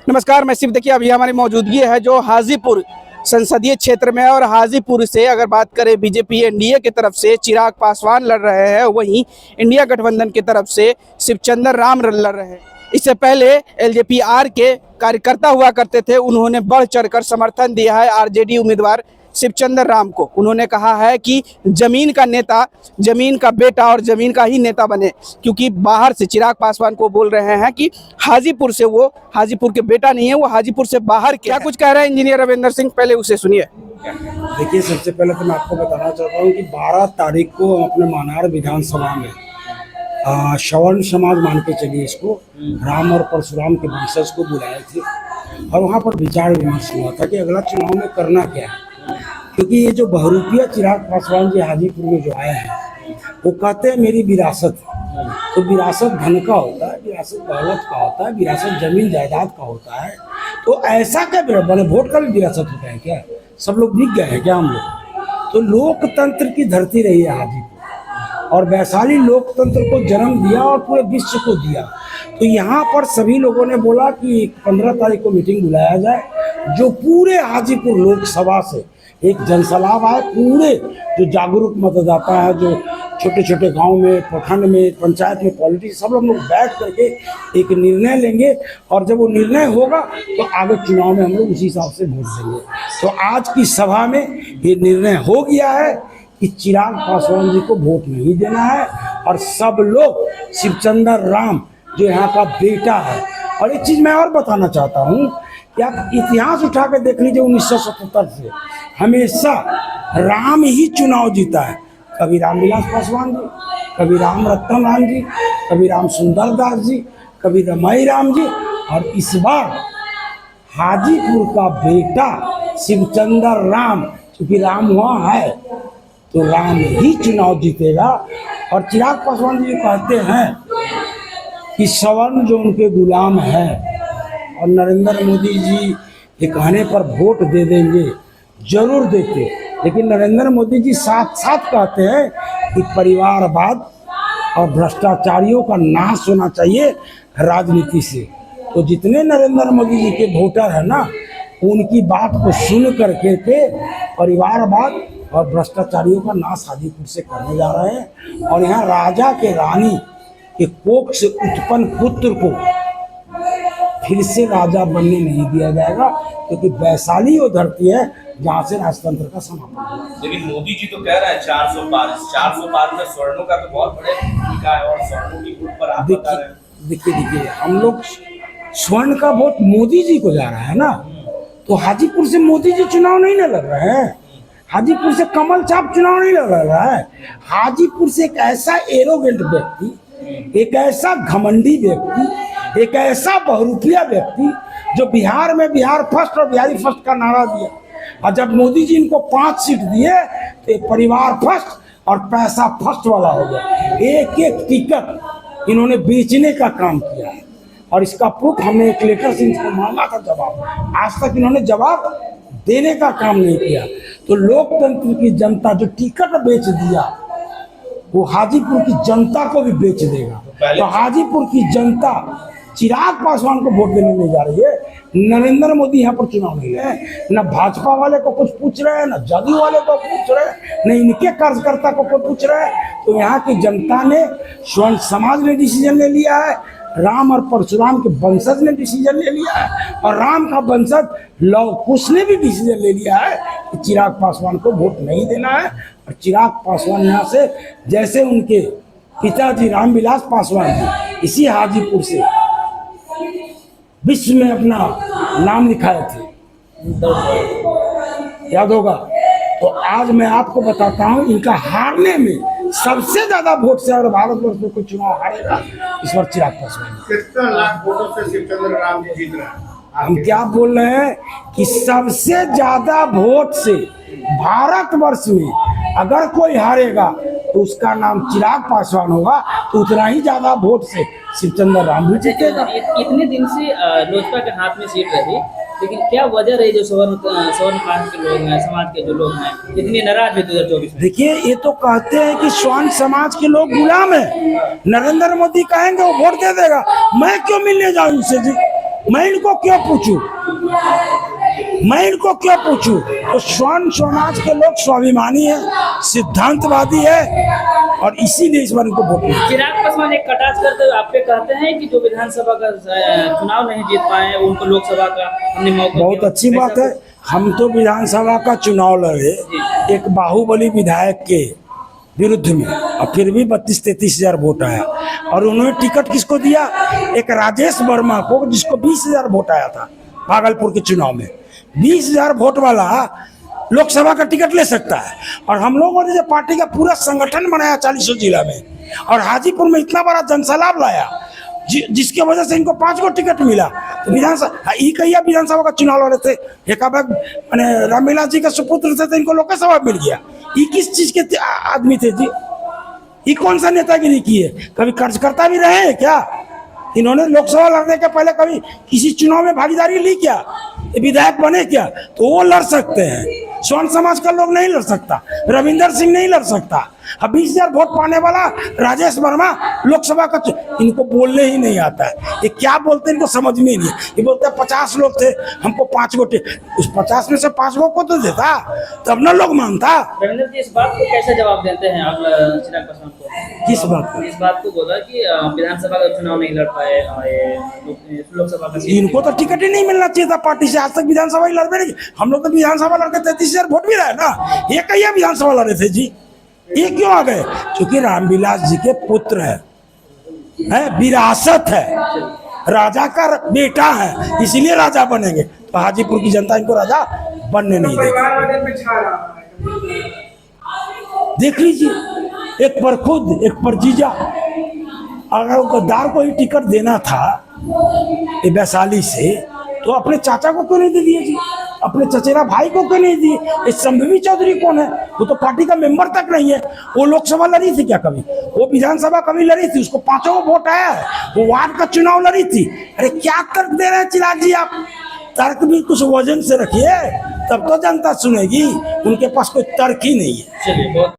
नमस्कार, मैं शिव। देखिए, अभी हमारी मौजूदगी है जो हाजीपुर संसदीय क्षेत्र में है और हाजीपुर से अगर बात करें बीजेपी एनडीए की तरफ से चिराग पासवान लड़ रहे हैं, वहीं इंडिया गठबंधन की तरफ से शिवचंद्र राम लड़ रहे हैं। इससे पहले एलजेपी-आर के कार्यकर्ता हुआ करते थे, उन्होंने बढ़ चढ़कर समर्थन दिया है आरजेडी उम्मीदवार शिवचंद्र राम को। उन्होंने कहा है कि जमीन का नेता, जमीन का बेटा और जमीन का ही नेता बने, क्योंकि बाहर से चिराग पासवान को बोल रहे हैं कि हाजीपुर से वो हाजीपुर के बेटा नहीं है, वो हाजीपुर से बाहर क्या कुछ कह रहे हैं इंजीनियर रविंदर सिंह, पहले उसे सुनिए। देखिए, सबसे पहले तो मैं आपको बताना चाहता हूँ कि 12 तारीख को हम अपने मानार विधानसभा में सवर्ण समाज मान के चलिए इसको, राम और परशुराम के वंशज को बुलाए थे और वहाँ पर विचार विमर्श हुआ था कि अगला चुनाव में करना क्या है। क्योंकि ये जो बहुरूपिया चिराग पासवान जी हाजीपुर में जो आए हैं, वो कहते हैं मेरी विरासत है। तो विरासत धन का होता है, विरासत दौलत का होता है, विरासत जमीन जायदाद का होता है। तो ऐसा क्या बने, वोट का भी विरासत होता है क्या? सब लोग बिक गए हैं क्या हम लोग? तो लोकतंत्र की धरती रही है हाजीपुर, और वैशाली लोकतंत्र को जन्म दिया और पूरे विश्व को दिया। तो यहाँ पर सभी लोगों ने बोला कि 15 तारीख को मीटिंग बुलाया जाए, जो पूरे हाजीपुर लोकसभा से एक जनसलाब आए, पूरे जो जागरूक मतदाता है, जो छोटे छोटे गांव में, प्रखंड में, पंचायत में, पॉलिटिक्स, सब लोग बैठ करके एक निर्णय लेंगे और जब वो निर्णय होगा तो आगे चुनाव में हम लोग उसी हिसाब से वोट देंगे। तो आज की सभा में ये निर्णय हो गया है कि चिराग पासवान जी को वोट नहीं देना है और सब लोग शिवचंद्र राम जो यहाँ का बेटा है। और एक चीज़ मैं और बताना चाहता हूँ कि आप इतिहास उठा के देख लीजिए, 1977 से हमेशा राम ही चुनाव जीता है। कभी रामविलास पासवान जी, कभी राम रतन राम जी, कभी राम सुंदर दास जी, कभी रमाई राम जी, और इस बार हाजीपुर का बेटा शिवचंद्र राम, क्योंकि राम वहाँ है तो राम ही चुनाव जीतेगा। और चिराग पासवान जी कहते हैं कि सवर्ण जो उनके गुलाम हैं, और नरेंद्र मोदी जी के कहने पर वोट दे देंगे, जरूर देते, लेकिन नरेंद्र मोदी जी साथ साथ कहते हैं कि परिवारवाद और भ्रष्टाचारियों का नाश होना चाहिए राजनीति से। तो जितने नरेंद्र मोदी जी के वोटर हैं ना, उनकी बात को सुन करके परिवारवाद और भ्रष्टाचारियों का नाश हाजीपुर से करने जा रहे हैं। और यहाँ राजा के रानी के कोख से उत्पन्न पुत्र को फिर से राजा बनने नहीं दिया जाएगा, क्योंकि वैशाली वो धरती है जहाँ से राजतंत्र का समापन हुआ। लेकिन मोदी जी तो कह रहे हैं 400 पार में स्वर्णों का तो बहुत बड़े भूमिका है और स्वर्णों की वोट पर आप बता रहे हैं। देखिए, हम लोग स्वर्ण का वोट मोदी जी को जा रहा है ना, तो हाजीपुर से मोदी जी चुनाव नहीं लड़ रहे हैं, हाजीपुर से कमल छाप चुनाव नहीं लड़ रहा है। हाजीपुर से एक ऐसा एरोगेंट व्यक्ति, एक ऐसा घमंडी व्यक्ति, एक ऐसा बहुरूपिया व्यक्ति जो बिहार में बिहार फर्स्ट और बिहारी फर्स्ट का नारा दिया, और जब मोदी जी इनको 5 सीट दिए तो परिवार फर्स्ट और पैसा फर्स्ट वाला हो गया। एक एक टिकट इन्होंने बेचने का काम किया है, और इसका प्रूफ हमने एक लेटर से इनको मांगा था जवाब, आज तक इन्होंने जवाब देने का काम नहीं किया। तो लोकतंत्र की जनता जो टिकट बेच दिया, वो हाजीपुर की जनता को भी बेच देगा। तो हाजीपुर की जनता चिराग पासवान को वोट देने नहीं जा रही है। नरेंद्र मोदी यहाँ पर चुनाव नहीं है, न भाजपा वाले को कुछ पूछ रहे हैं, न जदयू वाले को पूछ रहे हैं, न इनके कार्यकर्ता को कोई पूछ रहे हैं। तो यहाँ की जनता ने, स्वर्ण समाज ने डिसीजन ले लिया है, राम और परशुराम के वंशज ने डिसीजन ले लिया है, और राम का वंशज लव कुश ने भी डिसीजन ले लिया है कि चिराग पासवान को वोट नहीं देना है। और चिराग पासवान यहाँ से, जैसे उनके पिताजी रामविलास पासवान जी इसी हाजीपुर से विश्व में अपना नाम लिखाए थे, याद होगा। तो आज मैं आपको बताता हूँ, इनका हारने में सबसे ज्यादा वोट से, अगर भारतवर्ष में कोई चुनाव हारेगा इस बार चिराग पासवान। कितना लाख वोटों से शिवचंद्र राम जी जीत रहे हैं? हम क्या बोल रहे हैं कि सबसे ज्यादा वोट से भारतवर्ष में अगर कोई हारेगा तो उसका नाम चिराग पासवान होगा, तो उतना ही ज्यादा वोट से शिवचंद्र राम भी जीतेगा। इतने दिन से लोजपा के हाथ में सीट रही, लेकिन क्या वजह रही जो सवर्ण कास्ट के लोग हैं, समाज के जो लोग हैं, इतने नाराज हुए 2024 में? देखिए, ये तो कहते हैं कि स्वर्ण समाज के लोग गुलाम हैं। नरेंद्र मोदी कहेंगे वो वोट दे देगा, मैं क्यों मिलने जाऊं उनसे जी? मैं इनको क्यों पूछूं? मैं इनको क्यों पूछूं? तो स्वर्ण समाज के लोग स्वाभिमानी है, सिद्धांतवादी है, और इसीलिए इस बार इनको वोट नहीं। चिराग पासवान एक कटाक्ष करते हुए आप पे कहते हैं कि जो विधानसभा का चुनाव नहीं जीत पाए उनको लोकसभा का हमने मौका बहुत दिया। अच्छी बात है। हम तो विधानसभा का चुनाव लड़े एक बाहुबली विधायक के विरुद्ध में, और फिर भी 32-33 हजार वोट आया। और उन्होंने टिकट किसको दिया? एक राजेश वर्मा को, जिसको 20 हजार वोट आया था भागलपुर के चुनाव में। 20 हजार वोट वाला लोकसभा का टिकट ले सकता है। और हम लोगों ने जो पार्टी का पूरा संगठन बनाया 40 जिला में, और हाजीपुर में इतना बड़ा जनसैलाब लाया, जिसके वजह से इनको 5 गो टिकट मिला। तो विधानसभा का चुनाव लड़े थे, मैंने रामविलास जी का सुपुत्र थे, तो इनको लोकसभा मिल गया। ये किस चीज के आदमी थे जी? ये कौन सा नेतागिरी की है? कभी कार्यकर्ता भी रहे हैं क्या? इन्होंने लोकसभा लड़ने के पहले कभी किसी चुनाव में भागीदारी ली क्या? विधायक बने क्या? तो वो लड़ सकते हैं। स्वर्ण समाज का लोग नहीं लड़ सकता, रविंदर सिंह नहीं लड़ सकता। अब 20 हजार वोट पाने वाला राजेश वर्मा लोकसभा का, इनको बोलने ही नहीं आता है। ये क्या बोलते हैं इनको समझ में नहीं। ये बोलते हैं 50 लोग थे, हमको 5 गो, उस 50 में से 5 गो को तो देता, तब ना लोग मानता। रविंद्र जी इस बात को कैसे जवाब देते हैं आप चिराग पासवान को? किस बात को? इस बात को बोला कि विधानसभा का चुनाव नहीं लड़ पाए और लोकसभा का इनको तो टिकट ही नहीं मिलना चाहिए था पार्टी से। आज तक विधानसभा ही लड़ रहे। हम लोग तो विधानसभा लड़के 33 हजार वोट भी रहे ना। ये कहिए विधानसभा लड़े थे जी, ये क्यों आ गए? क्योंकि रामविलास जी के पुत्र है, विरासत है, राजा का बेटा है, इसलिए राजा बनेंगे। तो हाजीपुर की जनता इनको राजा बनने नहीं देगी। देख लीजिए, एक पर खुद एक पर जीजा। अगर गद्दार को ही टिकट देना था ये वैशाली से, तो अपने चाचा को क्यों नहीं दे दिए जी? अपने चचेरा भाई को क्यों नहीं दिए? ये संभवी चौधरी कौन है? वो तो पार्टी का मेंबर तक नहीं है। वो लोकसभा लड़ी थी क्या कभी? वो विधानसभा कभी लड़ी थी? उसको 5 वोट आया है। वो वार्ड का चुनाव लड़ी थी। अरे क्या तर्क दे रहे हैं चिराग जी आप? तर्क भी कुछ वजन से रखिए, तब तो जनता सुनेगी। उनके पास कोई तर्क ही नहीं है। चलिए बहुत